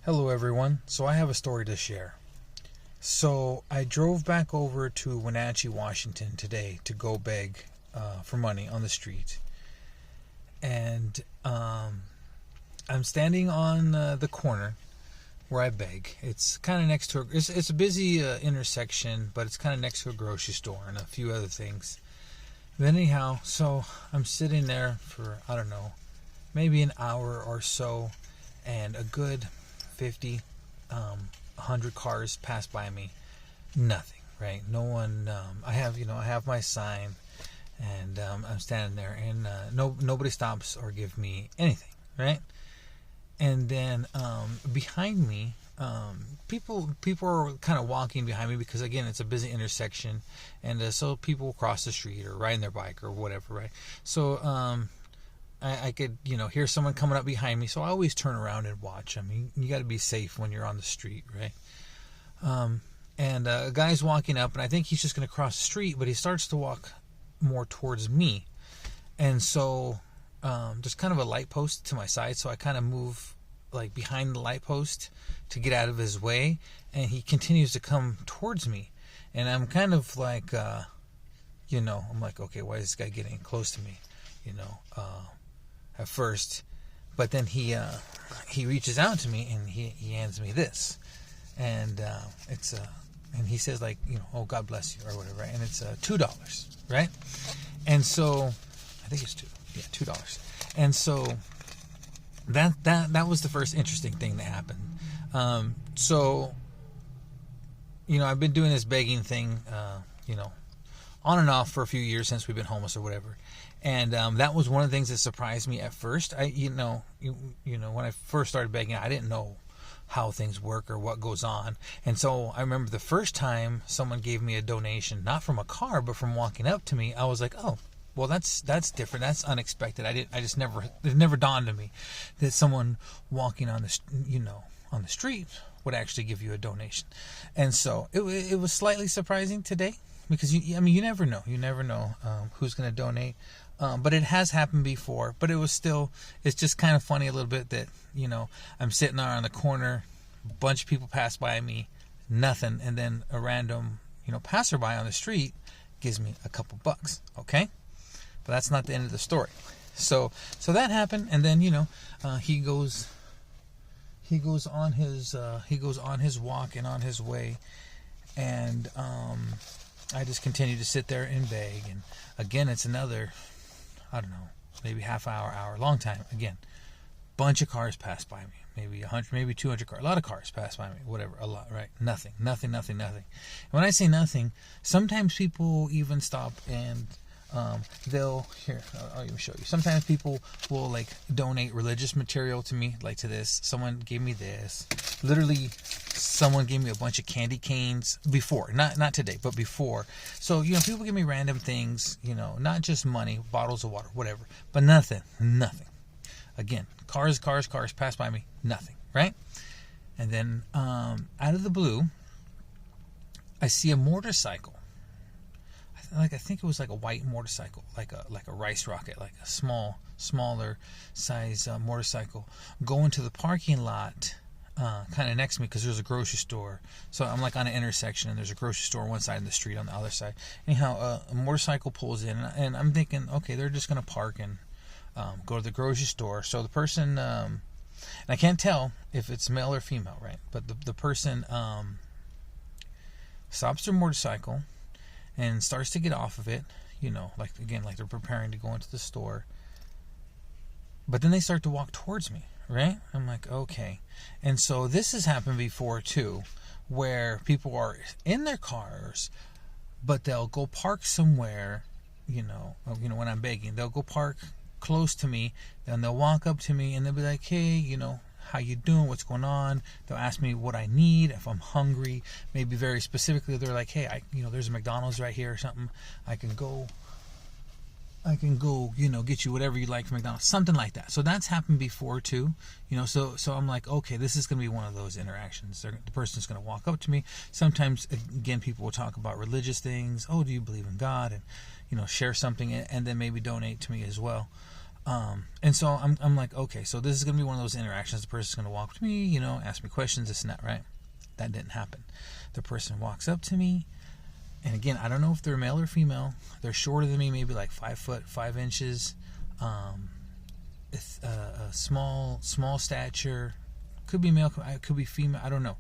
Hello everyone. So I have a story to share. So I drove back over to Wenatchee, Washington today to go beg for money on the street. And I'm standing on the corner where I beg. It's kind of next to it's a busy intersection, but it's kind of next to a grocery store and a few other things. But anyhow, so I'm sitting there for, I don't know, maybe an hour or so, and a good 50, 100 cars pass by me. Nothing, right? No one. I have my sign, and I'm standing there, and nobody stops or give me anything, right? And then behind me, people are kind of walking behind me because, again, it's a busy intersection, and so people cross the street or riding their bike or whatever, right? So I could, hear someone coming up behind me, so I always turn around and watch. I mean, you got to be safe when you're on the street, right? And a guy's walking up, and I think he's just going to cross the street, but he starts to walk more towards me. And so there's kind of a light post to my side, so I kind of move like behind the light post to get out of his way, and he continues to come towards me. And I'm kind of like, I'm like, okay, why is this guy getting close to me? At first, but then he reaches out to me and he hands me this, and and he says, like, oh, God bless you or whatever, right? And it's $2, right? And so I think it's $2, and so that was the first interesting thing that happened. So I've been doing this begging thing, on and off for a few years since we've been homeless or whatever. And that was one of the things that surprised me at first. When I first started begging, I didn't know how things work or what goes on. And so I remember the first time someone gave me a donation, not from a car, but from walking up to me, I was like, oh, well, that's different. That's unexpected. It never dawned on me that someone walking on the street would actually give you a donation. And so it was slightly surprising today, because you never know. You never know who's going to donate. But it has happened before. But it's just kind of funny a little bit that, I'm sitting there on the corner, a bunch of people pass by me, nothing. And then a random, passerby on the street gives me a couple bucks. Okay? But that's not the end of the story. So that happened. And then, he goes on his walk and on his way. And, I just continue to sit there and beg. And again, it's another, I don't know, maybe half hour, long time. Again, bunch of cars pass by me. Maybe 100, maybe 200 cars. A lot of cars pass by me. Whatever, a lot, right? Nothing. And when I say nothing, sometimes people even stop and I'll even show you. Sometimes people will like donate religious material to me, like to this. Someone gave me this. Literally, someone gave me a bunch of candy canes before, not today, but before. So people give me random things, not just money, bottles of water, whatever, but nothing. Again, cars pass by me, nothing, right? And then out of the blue, I see a motorcycle. I think it was like a white motorcycle, like a rice rocket, like a smaller size motorcycle, go into the parking lot, kind of next to me, because there's a grocery store. So I'm like on an intersection, and there's a grocery store on one side and the street on the other side. Anyhow, a motorcycle pulls in, and I'm thinking, okay, they're just gonna park and go to the grocery store. So the person, and I can't tell if it's male or female, right? But the person stops their motorcycle and starts to get off of it, like they're preparing to go into the store. But then they start to walk towards me, right? I'm like, okay. And so this has happened before too, where people are in their cars, but they'll go park somewhere, when I'm begging, they'll go park close to me, then they'll walk up to me and they'll be like, hey, how you doing? What's going on? They'll ask me what I need, if I'm hungry. Maybe very specifically, they're like, hey, there's a McDonald's right here or something. I can go, get you whatever you like from McDonald's, something like that. So that's happened before too, so I'm like, okay, this is going to be one of those interactions. The person's going to walk up to me. Sometimes, again, people will talk about religious things. Oh, do you believe in God? And, share something, and then maybe donate to me as well. And so I'm like, okay, so this is going to be one of those interactions. The person's going to walk up to me, you know, ask me questions, this and that, right? That didn't happen. The person walks up to me, and again, I don't know if they're male or female. They're shorter than me, maybe like 5 foot 5 inches. A small stature. Could be male, could be female. I don't know.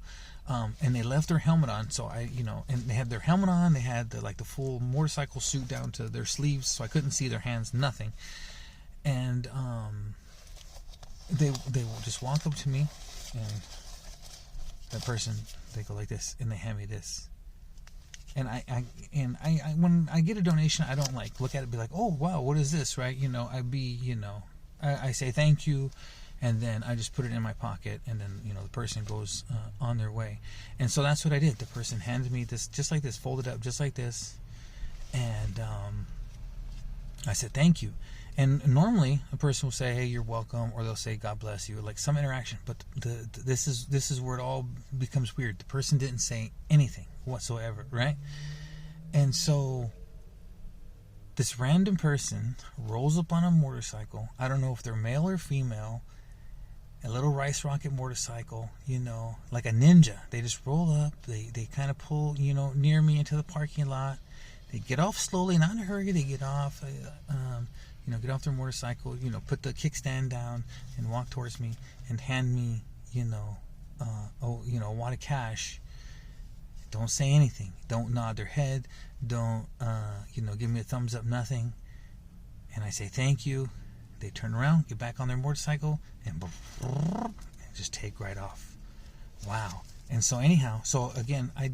And they left their helmet on, so and they had their helmet on. They had the full motorcycle suit down to their sleeves, so I couldn't see their hands, nothing. And they will just walk up to me, and that person, they go like this, and they hand me this. And I when I get a donation, I don't like look at it and be like, oh wow, what is this, right? I say thank you, and then I just put it in my pocket, and then the person goes on their way. And so that's what I did. The person handed me this, just like this, folded up just like this, and I said thank you. And normally a person will say, hey, you're welcome, or they'll say God bless you, like some interaction. But this is where it all becomes weird. The person didn't say anything whatsoever, right? And so this random person rolls up on a motorcycle. I don't know if they're male or female. A little rice rocket motorcycle, like a ninja. They just roll up. They kind of pull, near me into the parking lot. They get off slowly, not in a hurry. They get off, get off their motorcycle, put the kickstand down and walk towards me and hand me, a wad of cash. Don't say anything. Don't nod their head. Don't, give me a thumbs up, nothing. And I say thank you. They turn around, get back on their motorcycle, and just take right off. Wow. And so anyhow, again, I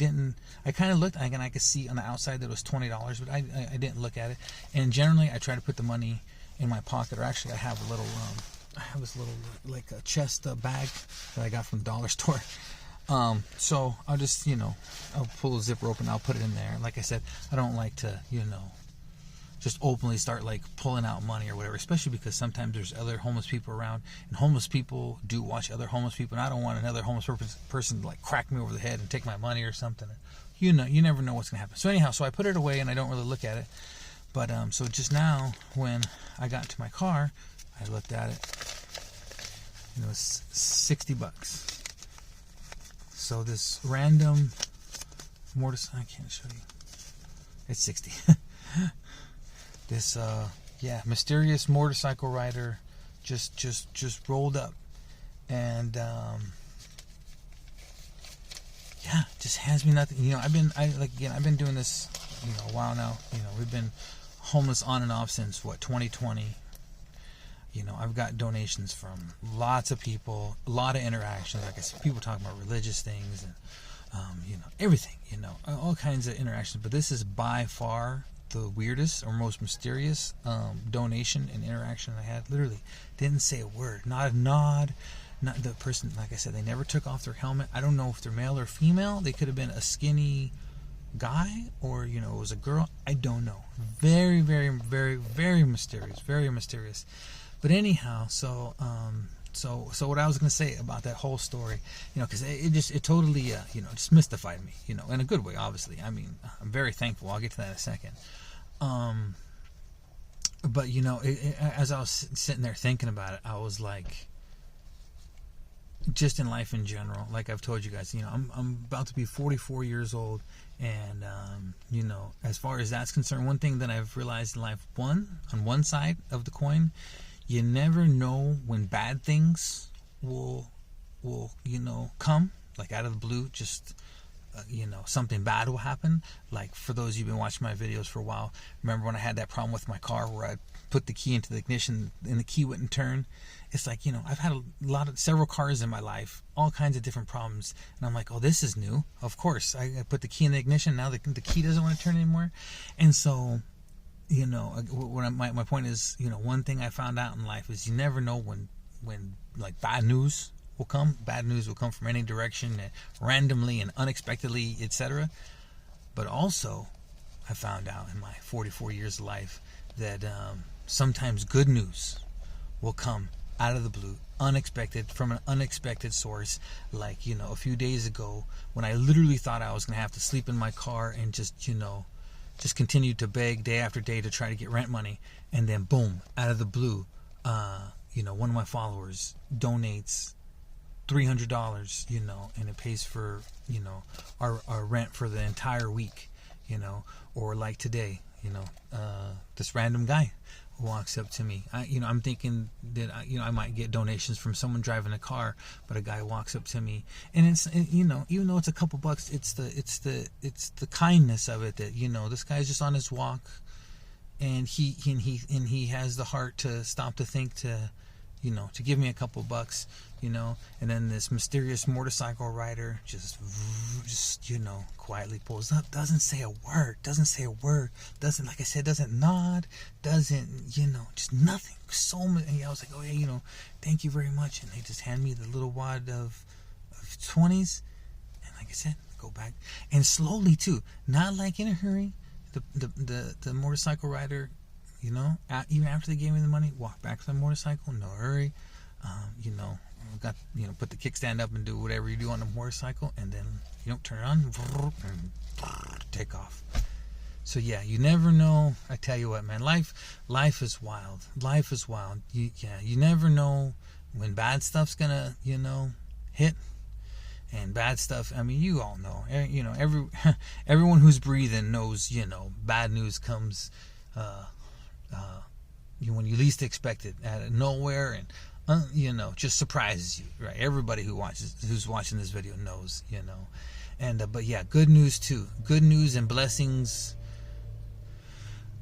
kind of looked, and I could see on the outside that it was $20, but I didn't look at it. And generally, I try to put the money in my pocket, or actually I have this little, like a chest bag that I got from the dollar store. So I'll just, I'll pull the zipper open, I'll put it in there. Like I said, I don't like to, just openly start like pulling out money or whatever, especially because sometimes there's other homeless people around, and homeless people do watch other homeless people, and I don't want another homeless person to like crack me over the head and take my money or something. You never know what's gonna happen. So anyhow, so I put it away and I don't really look at it. But so just now when I got to my car, I looked at it. It was $60. So this random motorcycle, I can't show you. It's 60. This mysterious motorcycle rider just rolled up, and just hands me nothing. I've been doing this a while now. We've been homeless on and off since 2020. I've got donations from lots of people, a lot of interactions. Like I said, people talking about religious things and everything. All kinds of interactions. But this is by far the weirdest or most mysterious donation and interaction I had. Literally didn't say a word, not a nod. Not the person, like I said, they never took off their helmet. I don't know if they're male or female. They could have been a skinny guy, or it was a girl. I don't know. Very, very, very, very mysterious. Very mysterious. But anyhow, so what I was going to say about that whole story, because it totally just mystified me, in a good way, obviously. I mean, I'm very thankful. I'll get to that in a second. But as I was sitting there thinking about it, I was like, just in life in general, like I've told you guys, I'm about to be 44 years old, and as far as that's concerned, one thing that I've realized in life, on one side of the coin, you never know when bad things will come, like out of the blue. Just something bad will happen. Like for those of you who've been watching my videos for a while, remember when I had that problem with my car where I put the key into the ignition and the key wouldn't turn? It's like, I've had several cars in my life, all kinds of different problems, and I'm like, oh, this is new. Of course, I put the key in the ignition, now the key doesn't want to turn anymore. And so my point is, one thing I found out in life is you never know when like bad news will come. Bad news will come from any direction, randomly and unexpectedly, etc. But also, I found out in my 44 years of life that sometimes good news will come out of the blue, unexpected, from an unexpected source. Like, a few days ago, when I literally thought I was going to have to sleep in my car and just continued to beg day after day to try to get rent money, and then boom, out of the blue, one of my followers donates $300, and it pays for, our rent for the entire week, or like today, this random guy walks up to me. I'm thinking that I might get donations from someone driving a car, but a guy walks up to me, and it's, even though it's a couple bucks, it's the kindness of it that, this guy's just on his walk, and he has the heart to stop to think to give me a couple bucks, and then this mysterious motorcycle rider just quietly pulls up, doesn't say a word, doesn't, like I said, doesn't nod, doesn't, just nothing. So many, I was like, oh yeah, thank you very much, and they just hand me the little wad of 20s, and like I said, go back, and slowly too, not like in a hurry. The motorcycle rider, even after they gave me the money, walk back to the motorcycle, no hurry. Got put the kickstand up and do whatever you do on the motorcycle, and then turn it on and take off. So yeah, you never know. I tell you what, man, life is wild. Life is wild. You never know when bad stuff's gonna hit. And bad stuff, I mean, you all know. Everyone who's breathing knows, bad news comes when you least expect it, out of nowhere, and just surprises you, right? Everybody who's watching this video knows, and but yeah, good news too. Good news and blessings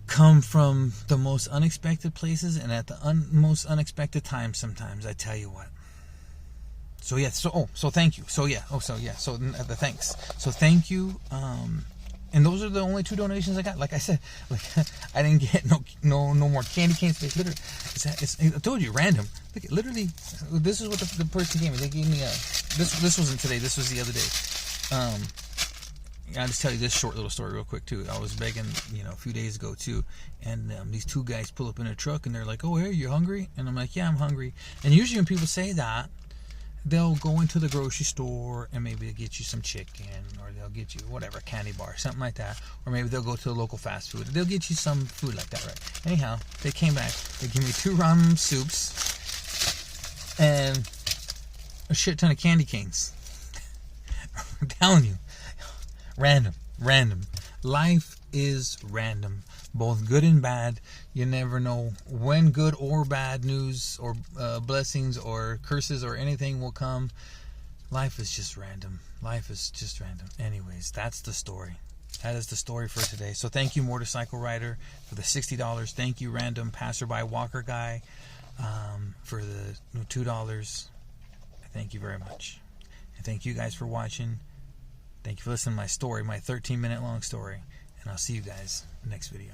come from the most unexpected places and at the most unexpected times. Sometimes, I tell you what. So yeah, so thank you. So the thanks. So thank you. And those are the only 2 donations I got. Like I said, I didn't get no more candy canes. Literally, I told you, random. Look, literally, this is what the person gave me. They gave me this wasn't today. This was the other day. I'll just tell you this short little story real quick too. I was begging, a few days ago too, and these 2 guys pull up in a truck and they're like, "Oh, hey, you hungry?" And I'm like, "Yeah, I'm hungry." And usually when people say that, they'll go into the grocery store and maybe they'll get you some chicken, or they'll get you whatever, candy bar, something like that, or maybe they'll go to the local fast food. They'll get you some food like that, right? Anyhow, they came back. They gave me 2 ramen soups and a shit ton of candy canes. I'm telling you, random. Life is random, both good and bad. You never know when good or bad news or blessings or curses or anything will come. Life is just random. Anyways, that's the story. That is the story for today. So thank you, motorcycle rider, for the $60. Thank you, random passerby walker guy, for the $2. Thank you very much. And thank you guys for watching. Thank you for listening to my story, my 13-minute long story. And I'll see you guys next video.